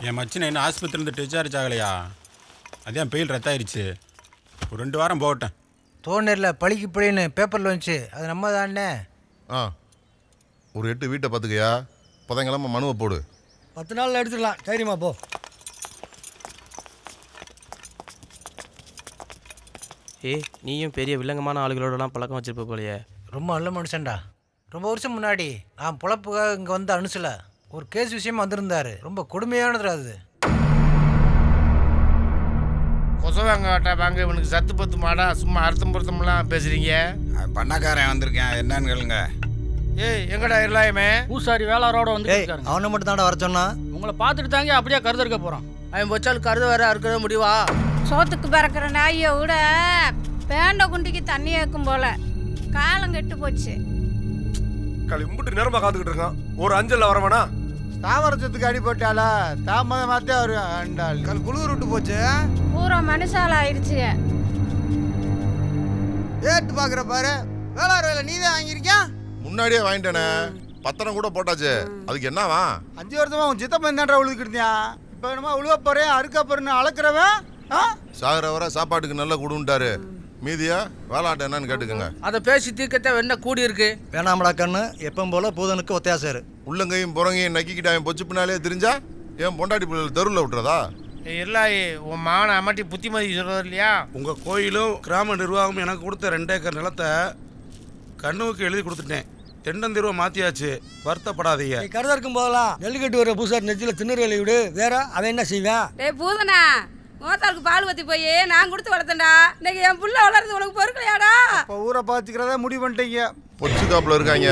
என் மச்சினை என்ன ஆஸ்பத்திரியிலேருந்து டிஸ்சார்ஜ் ஆகலையா? அதான் பெயில் ரத்தாயிருச்சு. ஒரு 2 வாரம் போகட்டேன். தோணரில் பழிக்கு பழின்னு பேப்பரில் வந்துச்சு. அது நம்ம தானே. ஒரு 8 வீட்டை பார்த்துக்கையா. புதன்கிழமை மனுவை போடு. 10 நாளில் எடுத்துக்கலாம். தைரியமா போ. நீயும் பெரிய வில்லங்கமான ஆளுகளோடலாம் பழக்கம் வச்சிருப்ப போலையே. ரொம்ப நல்ல மனுஷன்டா. ரொம்ப வருஷம் முன்னாடி நான் பொழப்புக்காக இங்கே வந்து அனுசல ஒரு கேஸ் விஷயமா வந்திருந்தாரு. ரொம்ப கொடுமையானது அது. கொசவாங்க வாங்க இவனுக்கு சத்து பத்து மாடா சும்மா அர்த்தம் பொருத்தம்லாம் பேசுறீங்க. பண்ணக்காரன் வந்திருக்கேன், என்னன்னு கேளுங்க. எங்கடா எல்லாமே பூசாரி வேளாரோட வந்து அவனை மட்டும் தாண்டா வர சொன்னா. உங்களை பார்த்துட்டு தாங்க அப்படியே கருத இருக்க போகிறான். அவன் வச்சால் கருத வேற அறுக்கவே முடிவா? சோத்துக்கு பிறக்கிற நாயை விட பேண்ட குண்டிக்கு தண்ணி ஏற்கும் போல காலம் கெட்டு போச்சு. இம்புட்டு நேரமா காத்துக்கிட்டு இருக்கான். ஒரு அஞ்சல்ல வரவனா? தாவரத்துக்கு அடிபட்டால தாமதம் மாத்தே அவரு ஆண்டாள் குளிர் விட்டு போச்சு. பூரா மனுஷால ஆயிடுச்சு. ஏட்டு பாக்குற பாரு. வேளார் வேலை நீதான் வாங்கியிருக்கியா? முன்னாடியே வாங்கிட்டேனே. பத்திரம் கூட போட்டாச்சு. அதுக்கு என்னவா? 5 வருஷமா உன் சித்தப்பன் தாண்டா உழுதுக்கிட்டியா? இப்போ என்னமா உழுவ போறேன் அறுக்க போறேன்னு அளக்குறவன் சாகிற வர சாப்பாட்டுக்கு நல்லா கொடுன்ட்டாரு. மீதியா வேளாட்டு என்னன்னு கேட்டுக்கோங்க. அதை பேசி தீர்க்கத்தை என்ன கூடி இருக்கு. வேணாமடா கண்ணு. எப்பவும் போல பூதனுக்கு ஒத்தையாசாரு. உள்ளங்கையும் புறங்கையும் நக்கிக்கிட்டு அவன் பொச்சு பின்னாலே தெரிஞ்சா என் பொண்டாட்டி பிள்ளைகள் தெருவில் விட்டுறதா? எல்லாயே உன் மாவனை அம்மாட்டி புத்திமதி சொல்றது இல்லையா? உங்க கோயிலும் கிராம நிர்வாகம் எனக்கு கொடுத்த 2 ஏக்கர் நிலத்தை கண்ணுவுக்கு எழுதி கொடுத்துட்டேன். தெண்டந்தெருவை மாத்தியாச்சு. வருத்தப்படாதீங்க. நீ கருத இருக்கும் போதெல்லாம் நெல்லுக்கட்டு வர பூசாரி நெச்சில் திண்ணறி விடு. வேற அவன் என்ன செய்வான்? டேய் பூதனா, மோத்தாளுக்கு பால் ஊற்றி போய் நான் கொடுத்து வளர்த்தேன்டா. இன்னைக்கு என் புள்ள வளர்றது உனக்கு பொறுக்கலையாடா? இப்போ ஊரை பார்த்துக்கிறதா முடிவு பண்ணிட்டீங்க. பொச்சு காப்பில் இருக்காங்க.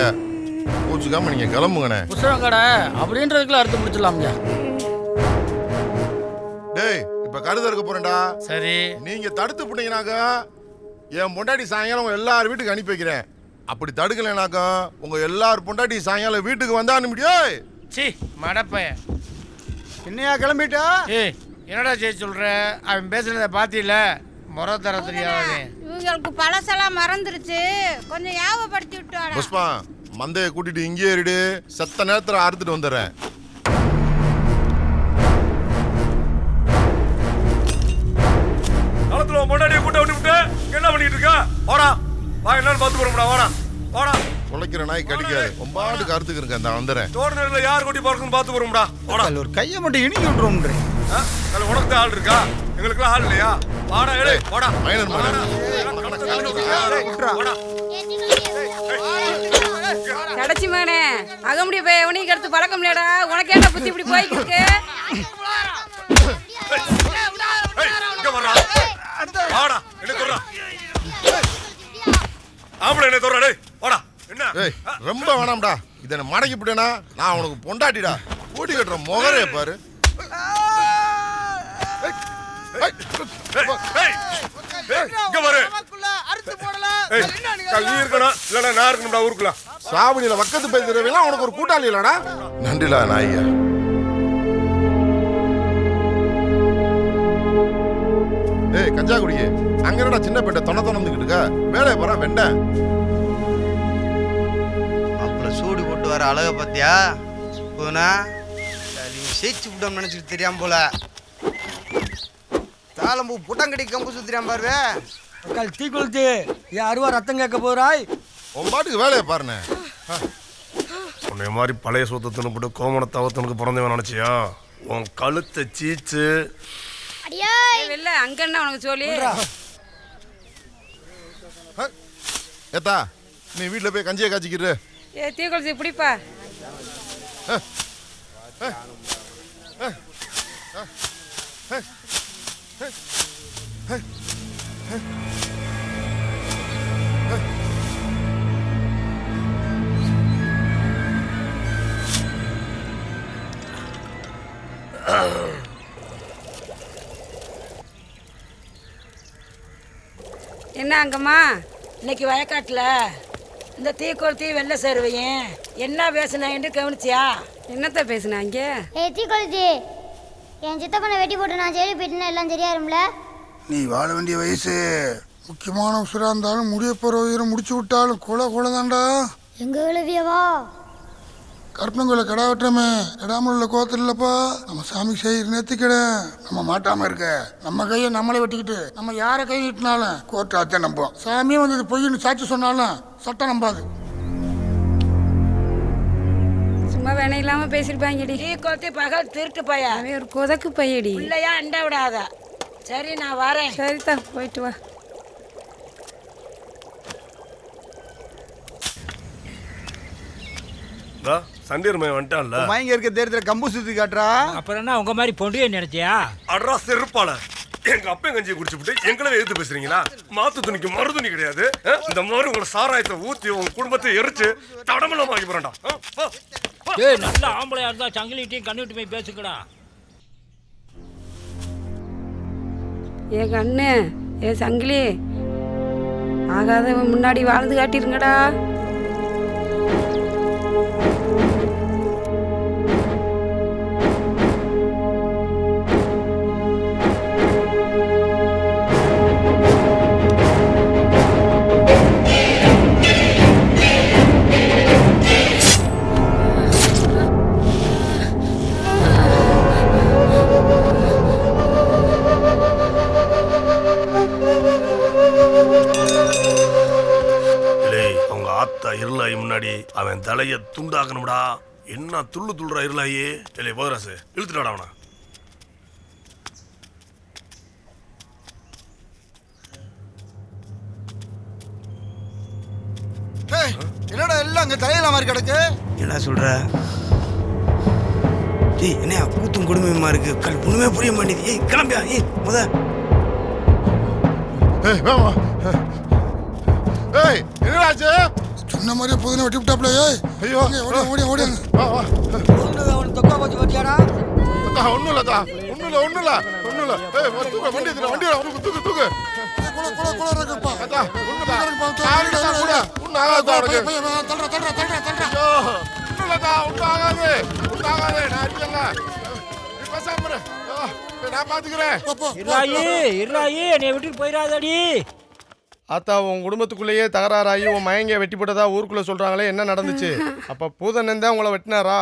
பூச்சுக்காம நீங்கள் கிளம்புங்கண்ணே. புத்தகம் கடை அப்படின்றதுக்குள்ள அறுத்து முடிச்சிடலாம்யா. டேய் இப்போ கருத இருக்க போறேன்டா. சரி, நீங்க தடுத்து போட்டீங்கன்னாக்கா என் பொண்டாட்டி சாயங்காலம் உங்க எல்லார் வீட்டுக்கு அனுப்பி வைக்கிறேன். அப்படி தடுக்கலைனாக்கா உங்க எல்லார் பொண்டாட்டி சாயங்காலம் வீட்டுக்கு வந்தா அனுப்பிடியோ. சி மடப்பைய என்னையா கிளம்பிட்டா? என்னடா செய்ய சொல்ற? அவன் பேசுறத பாத்தியில முறை தர தெரியாது. இவங்களுக்கு பழசெல்லாம் மறந்துருச்சு. கொஞ்சம் ஞாபகப்படுத்தி விட்டு புஷ்பா, மந்தைய கூட்டிட்டு இங்கே இருடு. செத்த நேரத்துல அறுத்துட்டு வந்துடுறேன். காலத்துல முன்னாடியே கூட்ட விட்டு என்ன பண்ணிட்டு இருக்கா? வாடா வா, என்னன்னு பார்த்து போறோம்டா. வாடா வாடா. உழைக்கிற நாய் கடிக்காது. ஒம்பாட்டுக்கு அறுத்துக்கிறேன். இந்த வந்துடுறேன். தோடு நேரில் யார் கூட்டி பார்க்கணும்னு பார்த்து போறோம்டா. வாடா. ஒரு கையை மட்டும் இனிக்கி விட்டுருவோம்ன்றேன். உனக்கு தான் ஆள் இருக்கா? எங்களுக்குலாம் ஆள் இல்லையா? வாடா ஏடே வாடா. மைனர் மகன். கடைச்சி மகனே, அகமுடிய போய் எவனையும் கடுத்து பழக்கம் இல்லையாடா? உனக்கு என்ன புத்தி இப்படி போய்க்கு இருக்கு? வாடா என்ன சொல்றா? ஆம்பளை என்ன சொல்றா? டேய் வாடா. என்ன ரொம்ப வேணாம்டா. இதை மடக்கி விட்டேனா நான் உனக்கு பொண்டாட்டிடா. கூட்டி கட்டுற முகரே பாரு. சாவடியில வக்கத்து பேசுறவெல்லாம் உனக்கு ஒரு கூட்டாளி இல்லடா. நன்றிலா நாய்யா. ஏய் கஞ்சா குடியே, அங்க என்னடா சின்ன பேட்டை தொணந்துக்கிட்டு இருக்க? வேலையை போறா வெண்ட. அப்புறம் சூடு போட்டு வர அழக பார்த்தியா? போனா சேச்சு விட்டோம் நினைச்சிட்டு தெரியாம போல. தாளம்பூ புட்டங்கடி கம்பு சுத்திராம பாருவே. தீ கொளுத்து ஏன் அருவா ரத்தம் கேட்க போறாய்? உன் பாட்டுக்கு வேலையை பாருண்ணே. உன்னை மாதிரி பழைய சொத்தை தின்னுபிட்டு கோமண தவத்தனுக்கு பிறந்தவன் நினைச்சியா? உன் கழுத்தை சீச்சு வெளில அங்க என்ன உனக்கு சொல்லி? ஏத்தா நீ வீட்டுல போய் கஞ்சியை காய்ச்சிக்கிட்டு. தீ கொளுத்து இப்படிப்பா. என்ன அங்கம்மா இன்னைக்கு வயக்காட்டுல இந்த தீக்கொளுத்தி வெள்ளை சேருவையும் என்ன பேசுனான்னு கவனிச்சியா? என்னத்த பேசுனாங்க? தீக்கொளுத்தி என் சித்தப்பனை வெட்டி போட்டு நான் ஜெயிலு போயிட்டுனா எல்லாம் சரியாரும்ல? நீ வாழ வேண்டிய வயசு. முக்கியமான உசுரா இருந்தாலும் முடிய போகிற உயிரை முடிச்சு விட்டாலும் கொலை தாண்டா. எங்க எழுதியவா கற்பனங்குள்ள கடை வெட்டுறமே இடாமல் உள்ள கோத்தில் இல்லப்பா. நம்ம சாமிக்கு செய்கிற நேர்த்திக்கடை நம்ம மாட்டாம இருக்க. நம்ம கையை நம்மளே வெட்டிக்கிட்டு நம்ம யாரை கை நீட்டினாலும் கோர்ட்டு அதான் நம்புவோம். சாமியே வந்து இது பொய்ன்னு சாட்சி சொன்னாலும் சட்டம் நம்பாது. சும்மா வேணை இல்லாம பேசிருப்பாங்கடி. டீ கொத்தி பகல் திருட்டு பையா. அவன் ஒரு கொதக்கு பையடி. இல்லையா அண்ட விடாத. சரி நான் வரேன். சரிதா போயிட்டு வா. சண்டீர் வந்துட்டான்ல. மயங்க இருக்க தேர்தல கம்பு சுத்தி காட்டுறா. அப்புறம் என்ன உங்க மாதிரி பொண்டியே நினைச்சியா? அட்ரா செருப்பால எங்க அப்பன் கஞ்சியை குடிச்சுட்டு எங்களவே எதிர்த்து பேசுறீங்களா? மாத்து துணிக்கு மறு துணி கிடையாது. இந்த மாதிரி உங்களோட சாராயத்தை ஊத்தி உங்க குடும்பத்தை எரிச்சு தடமலம் ஆகி போறா. ஏய் நல்ல ஆம்பளையா இருந்தா சங்கிலிட்டையும் கண்ணுட்டு போய் பேசுக்கடா. ஏ கண்ணு ஏ சங்கிலி ஆகாதவன் முன்னாடி வாழ்ந்து காட்டிருங்கடா. இருளாயி முன்னாடி அவன் தலைய துண்டாக்கணும்டா. என்ன துள்ளு துள்ளுறா இருளாயே. இல்லை போதராசு இழுத்துட்டாடா அவனா. என்னடா எல்லாம் அங்க தலையில மாதிரி கிடக்கு. என்ன சொல்ற? ஏய் என்ன கூத்தும் கொடுமையுமா இருக்கு. ஒண்ணுமே புரிய மாட்டேங்குது. ஏய் கிளம்பியா. ஏய் முத என்னடாச்சு? சொன்ன மாதிரியே புதுனை வெட்டி விட்டாப்ல. ஐயோ ஓடி ஓடி ஓடி. அவன் தொக்கா பத்தி பத்தியாடா. ஒண்ணும் இல்லதா. ஒண்ணும் இல்ல ஒண்ணும் இல்ல ஒண்ணும் இல்ல. தூக்கு வண்டி எடுத்து வண்டி தூக்கு தூக்கு. குள குள குள இருக்குப்பா. அதா ஒண்ணுடா. காரிடா கூட. ஒண்ணு ஆகாதா உனக்கு. தள்ளுற தள்ளுற தள்ளுற தள்ளுற. ஐயோ ஒண்ணும் இல்லதா. ஒண்ணும் ஆகாது. ஒண்ணும் ஆகாது. நான் அடிக்கல. நீ பேசாம இரு. நான் பாத்துக்கிறேன். இருளாயி என்னை விட்டுட்டு போயிடாதடி. ஆத்தா உன் குடும்பத்துக்குள்ளேயே தகராறாகி உன் மயங்க வெட்டி போட்டதா ஊருக்குள்ள சொல்றாங்களே, என்ன நடந்துச்சு? அப்ப பூதனன் தான் உங்களை வெட்டினாரா?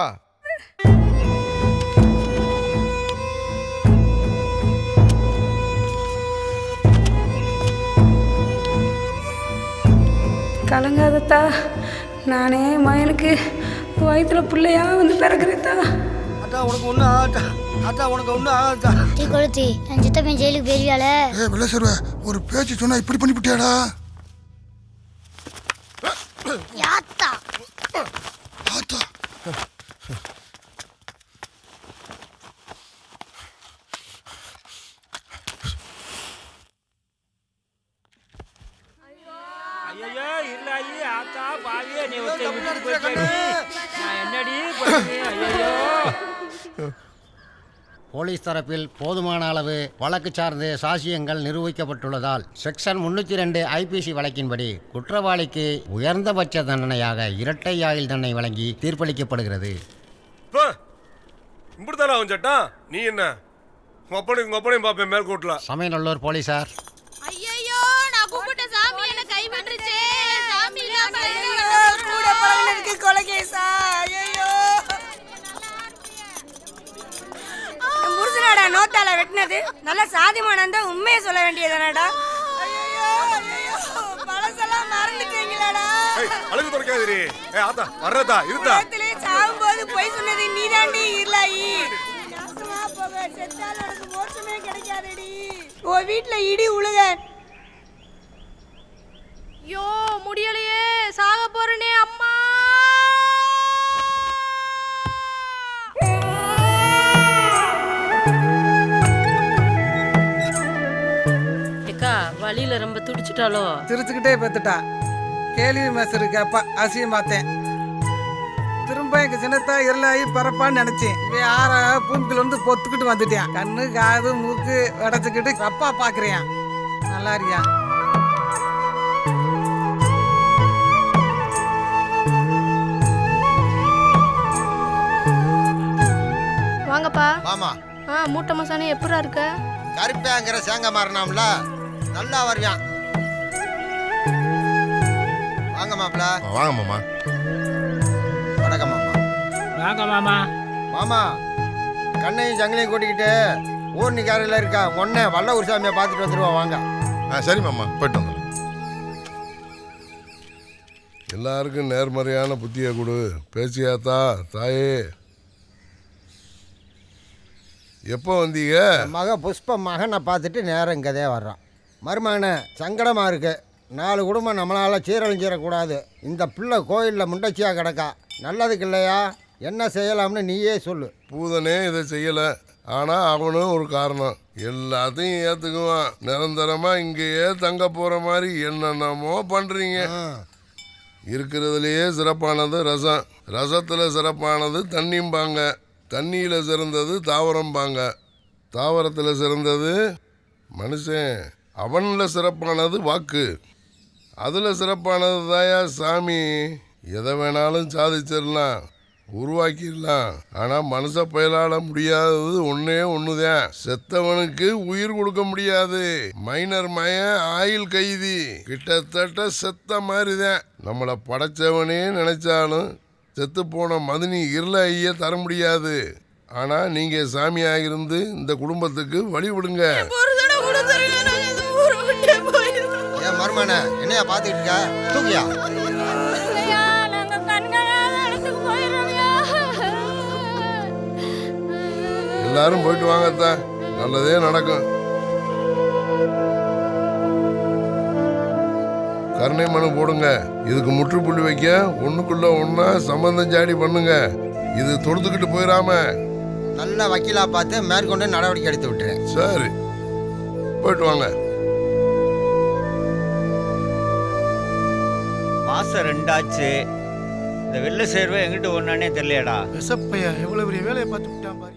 கலங்காதத்தா, நானே மயனுக்கு வயிற்றுல பிள்ளையா வந்து பிறகுறேத்தா. அத்தா உனக்கு ஒன்றும் ஆகாதா. அத்தா உனக்கு ஒன்றும் ஆகாதா. டீ கொளுத்தி என் சித்தப்பன் ஜெயிலுக்கு பெரியால. வெள்ள சர்வ ஒரு பேச்சு சொன்னா இப்படி பண்ணி விட்டியாடா. யாத்தா ஆத்தா ஐயோ இருளாயி ஆத்தா பாவியே நீ விட்டுட்டு போயிட்டேடி. நான் என்னடி பண்ணுவேன்? ஐயோ. போலீஸ் தரப்பில் போதுமான அளவு வழக்கு சார்ந்த சாட்சியங்கள் நிரூபிக்கப்பட்டுள்ளதால் செக்ஷன் 302 ஐபிசி வழக்கின்படி குற்றவாளிக்கு உயர்ந்தபட்ச தண்டனையாக இரட்டை ஆயுள் தண்டனை வழங்கி தீர்ப்பளிக்கப்படுகிறது. இப்படித்தானே அவன் சட்டா. நீ என்ன உங்க அப்பனையும் பாப்பேன் மேல்கோட்ல. சமயநல்லூர் போலீசார். ஐயோ நான் கும்பிட்ட சாமி என்ன கை விட்டுருச்சே. சாமி இல்லாம கூட பழகுனதுக்கு கொலைகேசா. ஐயோ புருஷனாடா நோத்தால வெட்டினது. நல்ல சாதிமானந்தா உண்மையை சொல்ல வேண்டியதானடா. ஐயோ ஐயோ பழசெல்லாம் மறந்துட்டீங்களாடா. அழுகு துறக்காதீ. ஆத்தா வர்றதா இருதா. சாகும்போது போய் சொன்னது நீதாண்டி இருளாயி. செத்தால எனக்கு மோட்சமே கிடைக்காதடி. உன் வீட்டுல இடி உழுக. ஐயோ முடியலையே, சாக போறனே அம்மா. வழியில ரொம்ப துடிச்சிட்டாலோ. சிரிச்சுக்கிட்டே பெத்துட்டா. கேள்வி மேசரு கேப்பா அசிய மாத்தேன். திரும்ப எங்க சின்னத்தா இருளாயி பரப்பான்னு நினைச்சேன். யார பூமிக்குள்ள வந்து பொத்துக்கிட்டு வந்துட்டேன். கண்ணு காது மூக்கு அடைச்சுக்கிட்டு தப்பா பாக்குறேன். நல்லா இருக்கியா? வாங்கப்பா. ஆமா மூட்டை மசானே எப்படா இருக்க? கருப்பேங்கிற சேங்க மாறினாம்ல நல்லா வருவான். வாங்க மாப்பிள. வாங்க மாமா. வணக்கம் மாமா. வாங்க மாமா. மாமா கண்ணையும் ஜங்கலையும் கூட்டிக்கிட்டு ஊர்னிக்காரில் இருக்கா ஒன்னே வல்ல ஒரு சாமியை பார்த்துட்டு வந்துடுவோம் வாங்க. சரி மாமா, போயிட்டு வந்துடலாம். எல்லாருக்கும் நேர்மறையான புத்தியை கொடு. பேச்சியாத்தா தாயே, எப்போ வந்தீங்க? மக புஷ்ப மகனை பார்த்துட்டு நேரம் இங்கதே வர்றான். மருமகனை சங்கடமாக இருக்கு. 4 குடும்பம் நம்மளால் சீரழிஞ்சிடக்கூடாது. இந்த பிள்ளை கோயிலில் முண்டச்சியாக கிடக்கா. நல்லதுக்கு இல்லையா? என்ன செய்யலாம்னு நீயே சொல்லு. பூதனே இதை செய்யலை, ஆனால் அவனும் ஒரு காரணம். எல்லாத்தையும் ஏற்றுக்குவான். நிரந்தரமாக இங்கேயே தங்க போகிற மாதிரி என்னென்னமோ பண்ணுறீங்க. இருக்கிறதுலையே சிறப்பானது ரசம், ரசத்தில் சிறப்பானது தண்ணிம்பாங்க, தண்ணியில் சிறந்தது தாவரம்பாங்க, தாவரத்தில் சிறந்தது மனுஷன், அவனில் சிறப்பானது வாக்கு, அதில் சிறப்பானது தாயா சாமி. எதை வேணாலும் சாதிச்சிடலாம், உருவாக்கிடலாம். ஆனால் மனுஷ பயலாட முடியாதது ஒன்றே ஒன்றுதான், செத்தவனுக்கு உயிர் கொடுக்க முடியாது. மைனர் மயன் ஆயுள் கைதி, கிட்டத்தட்ட செத்த மாதிரி தான். நம்மளை படைச்சவனே நினைச்சாலும் செத்து போன மதினி இருள ஐய தர முடியாது. ஆனால் நீங்கள் சாமியாக இருந்து இந்த குடும்பத்துக்கு வழி விடுங்க. ஏன் மருமகனை என்னையா பார்த்துக்கிட்டு இருக்க? தூக்கியா? எல்லாரும் போயிட்டு வாங்கத்தான், நல்லதே நடக்கும். கருணை மனு போடுங்க. இதுக்கு முற்றுப்புள்ளி வைக்க ஒண்ணுக்குள்ள ஒன்னா சம்பந்தம் ஜாடி பண்ணுங்க. இது தொடுத்துக்கிட்டு போயிடாம நல்ல வக்கீலா பார்த்து மேற்கொண்டு நடவடிக்கை எடுத்து விட்டுறேன். சரி, போயிட்டு வாங்க. மாசம் 2 ஆச்சு. இந்த வெள்ளை சேர்வை எங்கிட்ட ஒன்னானே தெரியலடா. விசப்பையா எவ்வளவு பெரிய வேலையை பார்த்து விட்டான் பாரு.